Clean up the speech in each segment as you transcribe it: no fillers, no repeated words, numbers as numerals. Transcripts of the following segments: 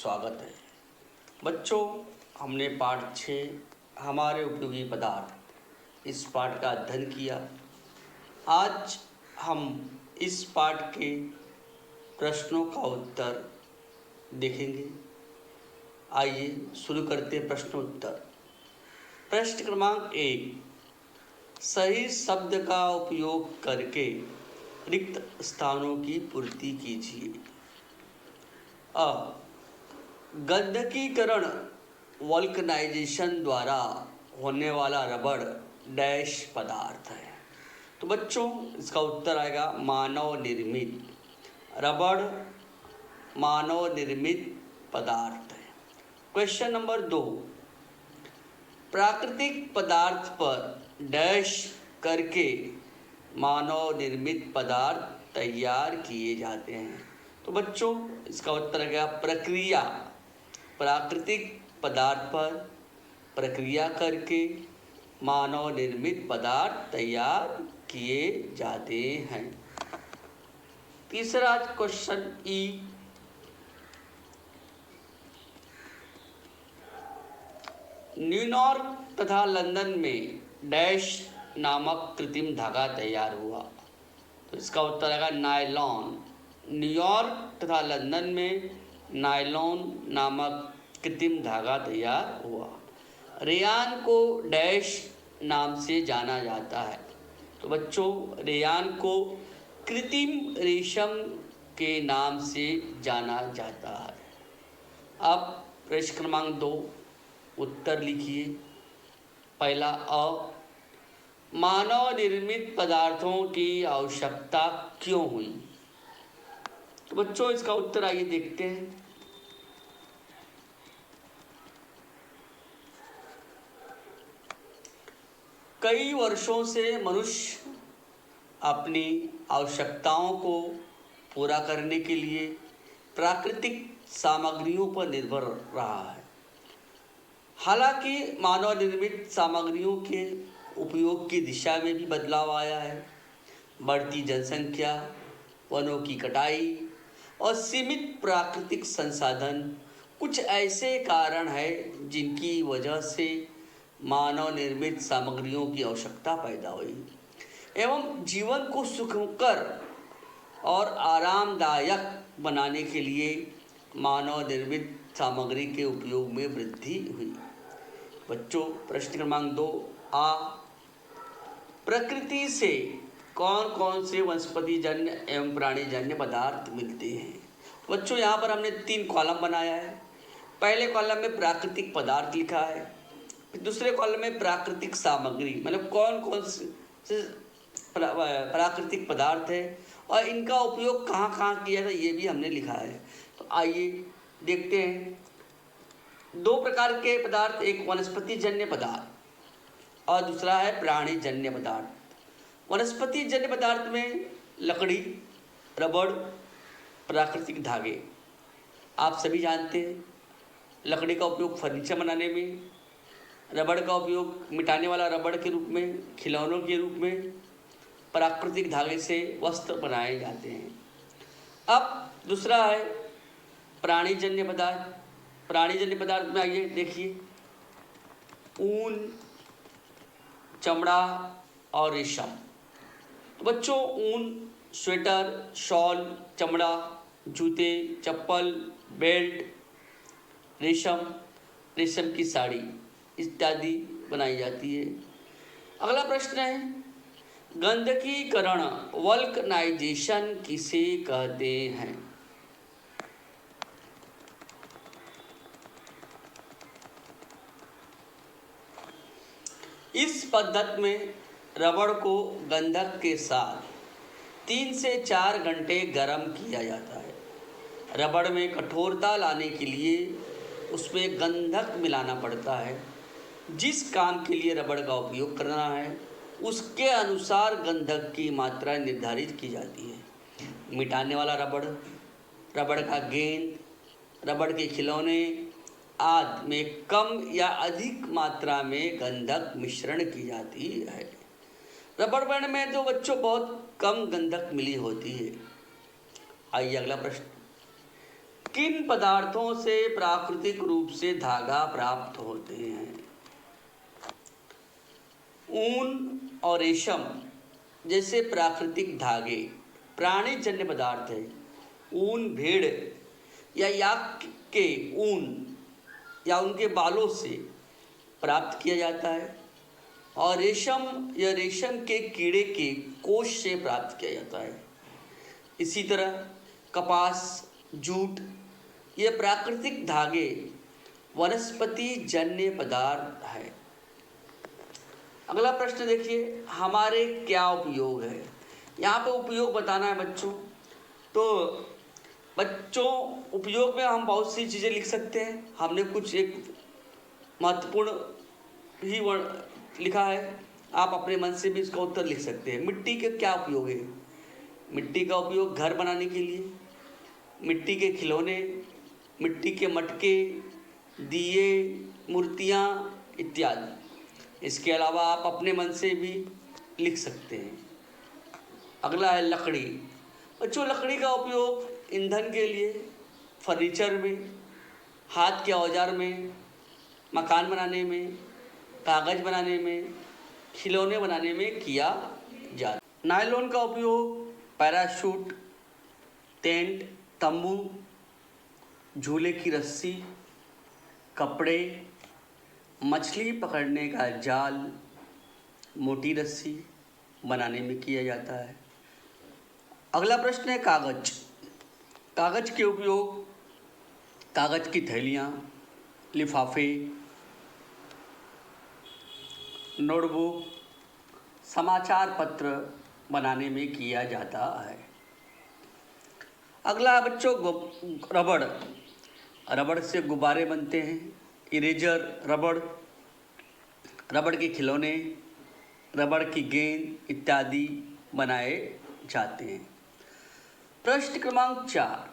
स्वागत है। बच्चों, हमने पाठ 6 हमारे उपयोगी पदार्थ इस पाठ का अध्ययन किया। आज हम इस पाठ के प्रश्नों का उत्तर देखेंगे। आइए शुरू करते हैं प्रश्नोत्तर। प्रश्न क्रमांक 1, सही शब्द का उपयोग करके रिक्त स्थानों की पूर्ति कीजिए। अ, गंधकीकरण वल्कनाइजेशन द्वारा होने वाला रबड़ डैश पदार्थ है। तो बच्चों, इसका उत्तर आएगा मानव निर्मित। रबड़ मानव निर्मित पदार्थ है। क्वेश्चन नंबर 2, प्राकृतिक पदार्थ पर डैश करके मानव निर्मित पदार्थ तैयार किए जाते हैं। तो बच्चों, इसका उत्तर आ गया प्रक्रिया। प्राकृतिक पदार्थ पर प्रक्रिया करके मानव निर्मित पदार्थ तैयार किए जाते हैं। तीसरा क्वेश्चन ई, न्यूयॉर्क तथा लंदन में डैश नामक कृत्रिम धागा तैयार हुआ। तो इसका उत्तर आएगा नायलॉन। न्यूयॉर्क तथा लंदन में नायलॉन नामक कृत्रिम धागा तैयार हुआ। रेयान को डैश नाम से जाना जाता है। तो बच्चों, रेयान को कृत्रिम रेशम के नाम से जाना जाता है। अब प्रश्न क्रमांक 2, उत्तर लिखिए। पहला अ, मानव निर्मित पदार्थों की आवश्यकता क्यों हुई? तो बच्चों, इसका उत्तर आइए देखते हैं। कई वर्षों से मनुष्य अपनी आवश्यकताओं को पूरा करने के लिए प्राकृतिक सामग्रियों पर निर्भर रहा है। हालांकि मानव निर्मित सामग्रियों के उपयोग की दिशा में भी बदलाव आया है। बढ़ती जनसंख्या, वनों की कटाई और सीमित प्राकृतिक संसाधन कुछ ऐसे कारण हैं जिनकी वजह से मानव निर्मित सामग्रियों की आवश्यकता पैदा हुई एवं जीवन को सुखकर और आरामदायक बनाने के लिए मानव निर्मित सामग्री के उपयोग में वृद्धि हुई। बच्चों, प्रश्न क्रमांक 2 आ, प्रकृति से कौन कौन से वनस्पति जन्य एवं प्राणी जन्य पदार्थ मिलते हैं? बच्चों, यहाँ पर हमने 3 कॉलम बनाया है। पहले कॉलम में प्राकृतिक पदार्थ लिखा है, फिर दूसरे कॉलम में प्राकृतिक सामग्री, मतलब कौन कौन से प्राकृतिक पदार्थ है और इनका उपयोग कहाँ कहाँ किया था ये भी हमने लिखा है। तो आइए देखते हैं। 2 प्रकार के पदार्थ, एक वनस्पति जन्य पदार्थ और दूसरा है प्राणी जन्य पदार्थ। वनस्पति जन्य पदार्थ में लकड़ी, रबड़, प्राकृतिक धागे। आप सभी जानते हैं लकड़ी का उपयोग फर्नीचर बनाने में, रबड़ का उपयोग मिटाने वाला रबड़ के रूप में, खिलौनों के रूप में, प्राकृतिक धागे से वस्त्र बनाए जाते हैं। अब दूसरा है प्राणीजन्य पदार्थ। प्राणीजन्य पदार्थ में आइए देखिए, ऊन, चमड़ा और रेशम। तो बच्चों, ऊन, स्वेटर, शॉल, चमड़ा, जूते, चप्पल, बेल्ट, रेशम की साड़ी इत्यादि बनाई जाती है। अगला प्रश्न है, गंधकीकरण वल्कनाइजेशन किसे कहते हैं? इस पद्धति में रबड़ को गंधक के साथ 3 से 4 घंटे गर्म किया जाता है। रबड़ में कठोरता लाने के लिए उसमें गंधक मिलाना पड़ता है। जिस काम के लिए रबड़ का उपयोग करना है उसके अनुसार गंधक की मात्रा निर्धारित की जाती है। मिटाने वाला रबड़, रबड़ का गेंद, रबड़ के खिलौने आदि में कम या अधिक मात्रा में गंधक मिश्रण की जाती है। रबड़ बैंड में तो बच्चों बहुत कम गंधक मिली होती है। आइए अगला प्रश्न, किन पदार्थों से प्राकृतिक रूप से धागा प्राप्त होते हैं? ऊन और रेशम जैसे प्राकृतिक धागे प्राणीजन्य पदार्थ है। ऊन भेड़ या याक के ऊन या उनके बालों से प्राप्त किया जाता है, और रेशम या रेशम के कीड़े के कोश से प्राप्त किया जाता है। इसी तरह कपास, जूट, ये प्राकृतिक धागे वनस्पति जन्य पदार्थ है। अगला प्रश्न देखिए, हमारे क्या उपयोग है? यहाँ पे उपयोग बताना है बच्चों। तो बच्चों, उपयोग में हम बहुत सी चीज़ें लिख सकते हैं। हमने कुछ एक महत्वपूर्ण ही लिखा है, आप अपने मन से भी इसका उत्तर लिख सकते हैं। मिट्टी के क्या उपयोग है? मिट्टी का उपयोग घर बनाने के लिए, मिट्टी के खिलौने, मिट्टी के मटके, दिए, मूर्तियाँ इत्यादि। इसके अलावा आप अपने मन से भी लिख सकते हैं। अगला है लकड़ी। बच्चों, लकड़ी का उपयोग ईंधन के लिए, फर्नीचर में, हाथ के औजार में, मकान बनाने में, कागज़ बनाने में, खिलौने बनाने में किया जाता है। नायलॉन का उपयोग पैराशूट, टेंट, तंबू, झूले की रस्सी, कपड़े, मछली पकड़ने का जाल, मोटी रस्सी बनाने में किया जाता है। अगला प्रश्न है कागज। कागज के उपयोग कागज की थैलियाँ, लिफाफे, नोटबुक, समाचार पत्र बनाने में किया जाता है। अगला बच्चों रबड़। रबड़ से गुब्बारे बनते हैं, इरेजर, रबड़, रबड़ के खिलौने, रबड़ की गेंद इत्यादि बनाए जाते हैं। प्रश्न क्रमांक 4,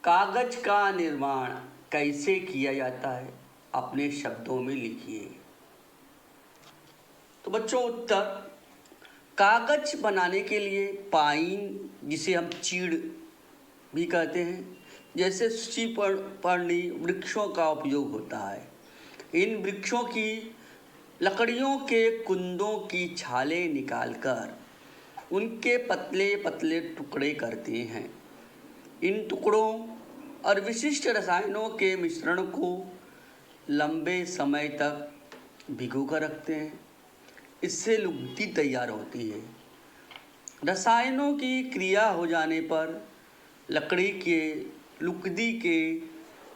कागज का निर्माण कैसे किया जाता है? अपने शब्दों में लिखिए। तो बच्चों उत्तर, कागज बनाने के लिए पाइन, जिसे हम चीड़ भी कहते हैं, जैसे सूचीपर्णी वृक्षों का उपयोग होता है। इन वृक्षों की लकड़ियों के कुंदों की छालें निकालकर उनके पतले पतले टुकड़े करते हैं। इन टुकड़ों और विशिष्ट रसायनों के मिश्रण को लंबे समय तक भिगो कर रखते हैं। इससे लुगदी तैयार होती है। रसायनों की क्रिया हो जाने पर लकड़ी के लुगदी के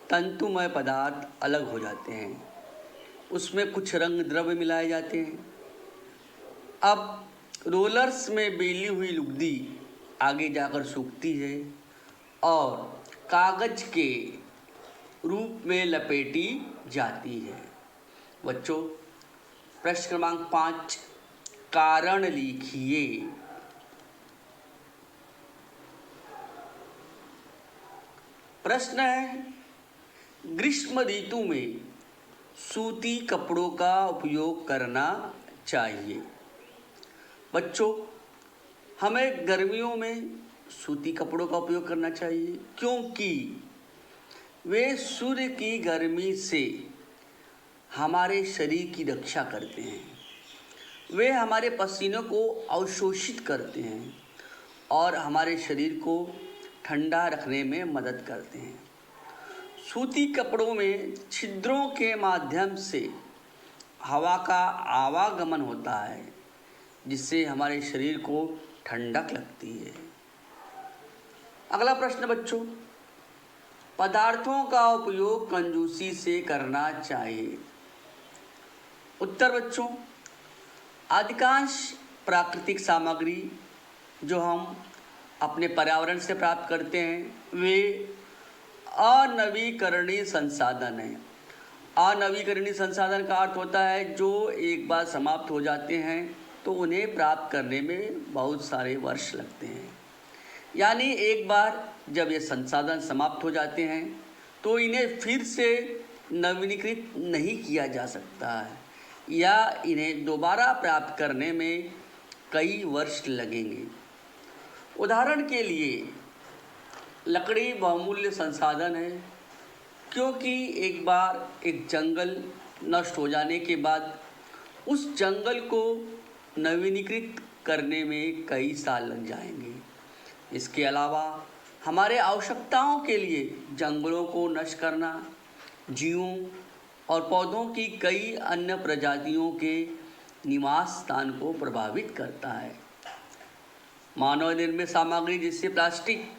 तंतुमय पदार्थ अलग हो जाते हैं। उसमें कुछ रंग द्रव्य मिलाए जाते हैं। अब रोलर्स में बेली हुई लुगदी आगे जाकर सूखती है और कागज के रूप में लपेटी जाती है। बच्चों, प्रश्न क्रमांक 5, कारण लिखिए। प्रश्न है, ग्रीष्म ऋतु में सूती कपड़ों का उपयोग करना चाहिए। बच्चों, हमें गर्मियों में सूती कपड़ों का उपयोग करना चाहिए, क्योंकि वे सूर्य की गर्मी से हमारे शरीर की रक्षा करते हैं। वे हमारे पसीनों को अवशोषित करते हैं और हमारे शरीर को ठंडा रखने में मदद करते हैं। सूती कपड़ों में छिद्रों के माध्यम से हवा का आवागमन होता है, जिससे हमारे शरीर को ठंडक लगती है। अगला प्रश्न बच्चों, पदार्थों का उपयोग कंजूसी से करना चाहिए। उत्तर बच्चों, अधिकांश प्राकृतिक सामग्री जो हम अपने पर्यावरण से प्राप्त करते हैं वे अनवीकरणीय संसाधन हैं। अनवीकरणीय संसाधन का अर्थ होता है जो एक बार समाप्त हो जाते हैं तो उन्हें प्राप्त करने में बहुत सारे वर्ष लगते हैं। यानी एक बार जब ये संसाधन समाप्त हो जाते हैं तो इन्हें फिर से नवीनीकृत नहीं किया जा सकता है या इन्हें दोबारा प्राप्त करने में कई वर्ष लगेंगे। उदाहरण के लिए लकड़ी बहुमूल्य संसाधन है, क्योंकि एक बार एक जंगल नष्ट हो जाने के बाद उस जंगल को नवीनीकृत करने में कई साल लग जाएंगे। इसके अलावा हमारे आवश्यकताओं के लिए जंगलों को नष्ट करना जीवों और पौधों की कई अन्य प्रजातियों के निवास स्थान को प्रभावित करता है। मानव निर्मित सामग्री जैसे प्लास्टिक,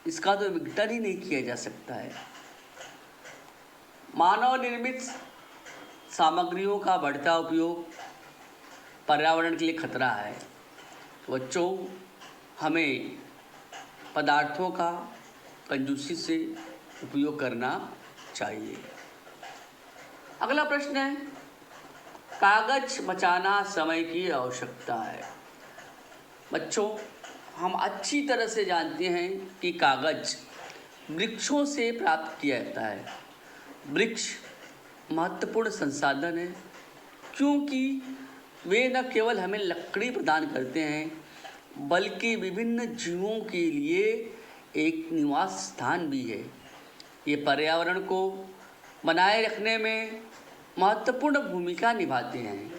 इसका तो विघटन ही नहीं किया जा सकता है। मानव निर्मित सामग्रियों का बढ़ता उपयोग पर्यावरण के लिए खतरा है। बच्चों, हमें पदार्थों का कंजूसी से उपयोग करना चाहिए। अगला प्रश्न है, कागज बचाना समय की आवश्यकता है। बच्चों, हम अच्छी तरह से जानते हैं कि कागज वृक्षों से प्राप्त किया जाता है। वृक्ष महत्वपूर्ण संसाधन है, क्योंकि वे न केवल हमें लकड़ी प्रदान करते हैं बल्कि विभिन्न जीवों के लिए एक निवास स्थान भी है। ये पर्यावरण को बनाए रखने में महत्वपूर्ण भूमिका निभाते हैं।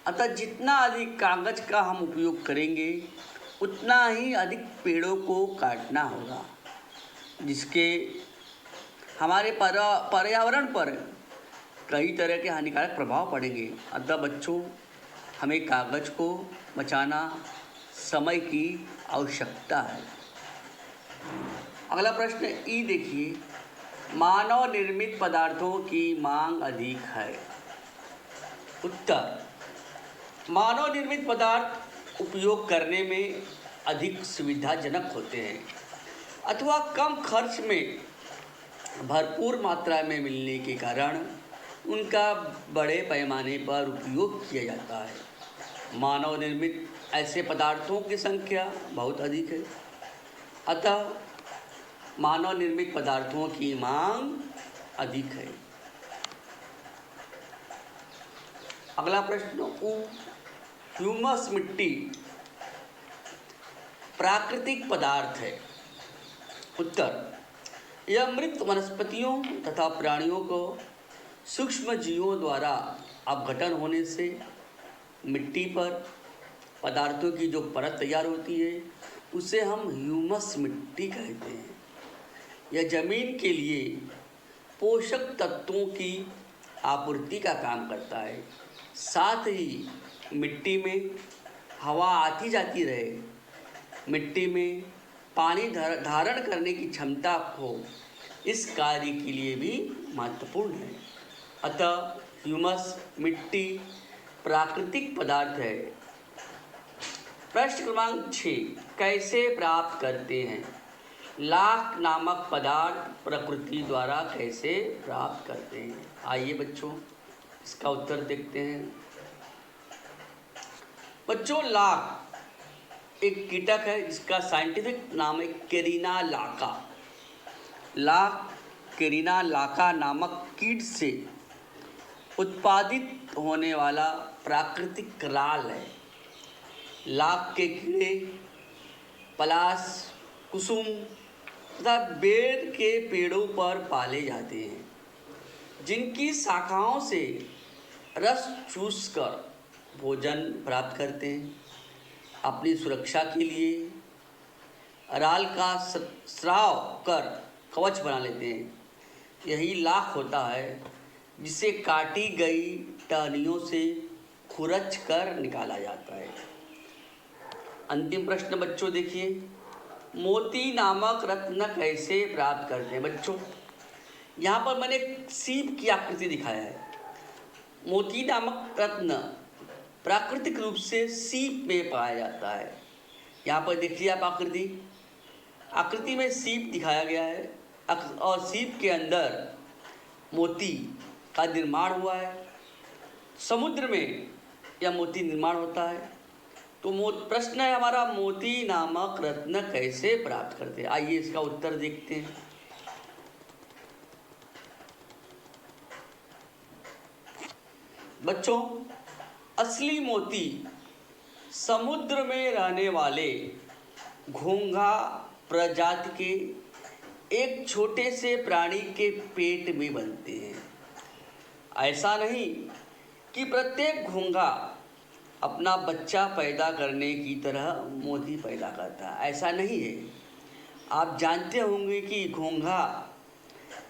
अतः जितना अधिक कागज का हम उपयोग करेंगे उतना ही अधिक पेड़ों को काटना होगा, जिसके हमारे पर्यावरण पर कई तरह के हानिकारक प्रभाव पड़ेंगे। अतः बच्चों, हमें कागज को बचाना समय की आवश्यकता है। अगला प्रश्न ई देखिए, मानव निर्मित पदार्थों की मांग अधिक है। उत्तर, मानव निर्मित पदार्थ उपयोग करने में अधिक सुविधाजनक होते हैं अथवा कम खर्च में भरपूर मात्रा में मिलने के कारण उनका बड़े पैमाने पर उपयोग किया जाता है। मानव निर्मित ऐसे पदार्थों की संख्या बहुत अधिक है, अतः मानव निर्मित पदार्थों की मांग अधिक है। अगला प्रश्न, ह्यूमस मिट्टी प्राकृतिक पदार्थ है। उत्तर, यह मृत वनस्पतियों तथा प्राणियों को सूक्ष्म जीवों द्वारा अपघटन होने से मिट्टी पर पदार्थों की जो परत तैयार होती है उसे हम ह्यूमस मिट्टी कहते हैं। यह जमीन के लिए पोषक तत्वों की आपूर्ति का काम करता है, साथ ही मिट्टी में हवा आती जाती रहे, मिट्टी में पानी धारण करने की क्षमता हो, इस कार्य के लिए भी महत्वपूर्ण है। अतः ह्यूमस मिट्टी प्राकृतिक पदार्थ है। प्रश्न क्रमांक 6, कैसे प्राप्त करते हैं? लाख नामक पदार्थ प्रकृति द्वारा कैसे प्राप्त करते हैं? आइए बच्चों, इसका उत्तर देखते हैं। बच्चों, लाख एक कीटक है जिसका साइंटिफिक नाम है कैरिना लाका। लाख कैरिना लाका नामक कीट से उत्पादित होने वाला प्राकृतिक राल है। लाख के कीड़े पलाश, कुसुम तथा बेर के पेड़ों पर पाले जाते हैं, जिनकी शाखाओं से रस चूसकर भोजन प्राप्त करते हैं। अपनी सुरक्षा के लिए राल का स्राव कर कवच बना लेते हैं। यही लाख होता है जिसे काटी गई टहनियों से खुरच कर निकाला जाता है। अंतिम प्रश्न बच्चों देखिए, मोती नामक रत्न कैसे प्राप्त करते हैं? बच्चों, यहाँ पर मैंने सीप की आकृति दिखाया है। मोती नामक रत्न प्राकृतिक रूप से सीप में पाया जाता है। यहाँ पर देखिए आप आकृति में सीप दिखाया गया है और सीप के अंदर मोती का निर्माण हुआ है। समुद्र में यह मोती निर्माण होता है। तो प्रश्न है हमारा, मोती नामक रत्न कैसे प्राप्त करते हैं? आइए इसका उत्तर देखते हैं। बच्चों, असली मोती समुद्र में रहने वाले घोंघा प्रजाति के एक छोटे से प्राणी के पेट में बनते हैं। ऐसा नहीं कि प्रत्येक घोंघा अपना बच्चा पैदा करने की तरह मोती पैदा करता है, ऐसा नहीं है। आप जानते होंगे कि घोंघा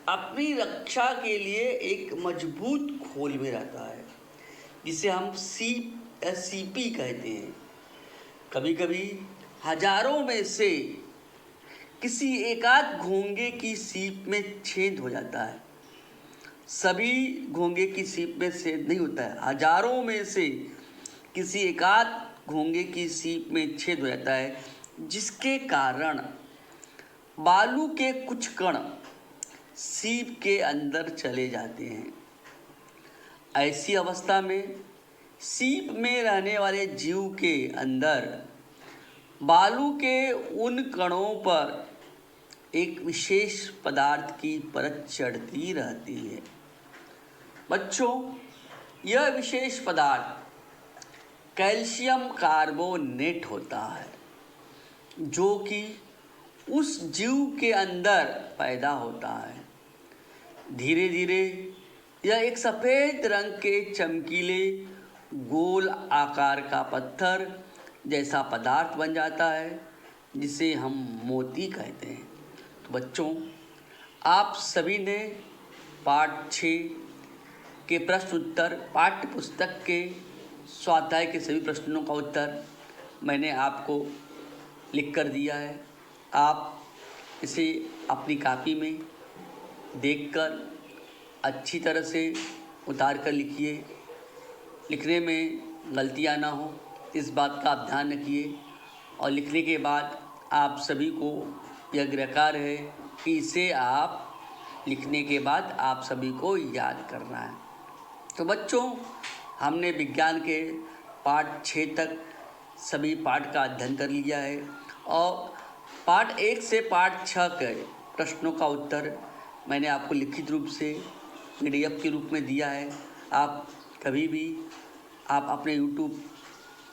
अपनी रक्षा के लिए एक मजबूत खोल में रहता है, जिसे हम सीप या सीपी कहते हैं। कभी कभी हजारों में से किसी एकाध घोंघे की सीप में छेद हो जाता है। सभी घोंघे की सीप में छेद नहीं होता है, हजारों में से किसी एकाध घोंघे की सीप में छेद हो जाता है, जिसके कारण बालू के कुछ कण सीप के अंदर चले जाते हैं। ऐसी अवस्था में सीप में रहने वाले जीव के अंदर बालू के उन कणों पर एक विशेष पदार्थ की परत चढ़ती रहती है। बच्चों, यह विशेष पदार्थ कैल्शियम कार्बोनेट होता है, जो कि उस जीव के अंदर पैदा होता है। धीरे धीरे यह एक सफ़ेद रंग के चमकीले गोल आकार का पत्थर जैसा पदार्थ बन जाता है, जिसे हम मोती कहते हैं। तो बच्चों, आप सभी ने पाठ 6 के प्रश्न उत्तर, पाठ्य पुस्तक के स्वाध्याय के सभी प्रश्नों का उत्तर मैंने आपको लिख कर दिया है। आप इसे अपनी कॉपी में देखकर अच्छी तरह से उतार कर लिखिए। लिखने में गलतियाँ ना हो, इस बात का आप ध्यान रखिए। और लिखने के बाद आप सभी को यह गृहकार्य है कि इसे आप लिखने के बाद आप सभी को याद करना है। तो बच्चों, हमने विज्ञान के पाठ 6 तक सभी पाठ का अध्ययन कर लिया है और पाठ 1 से पाठ 6 के प्रश्नों का उत्तर मैंने आपको लिखित रूप से PDF के रूप में दिया है। आप कभी भी आप अपने YouTube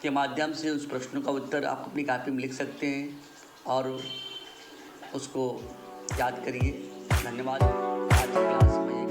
के माध्यम से उस प्रश्नों का उत्तर आप अपनी कॉपी में लिख सकते हैं और उसको याद करिए। धन्यवाद। आज की क्लास में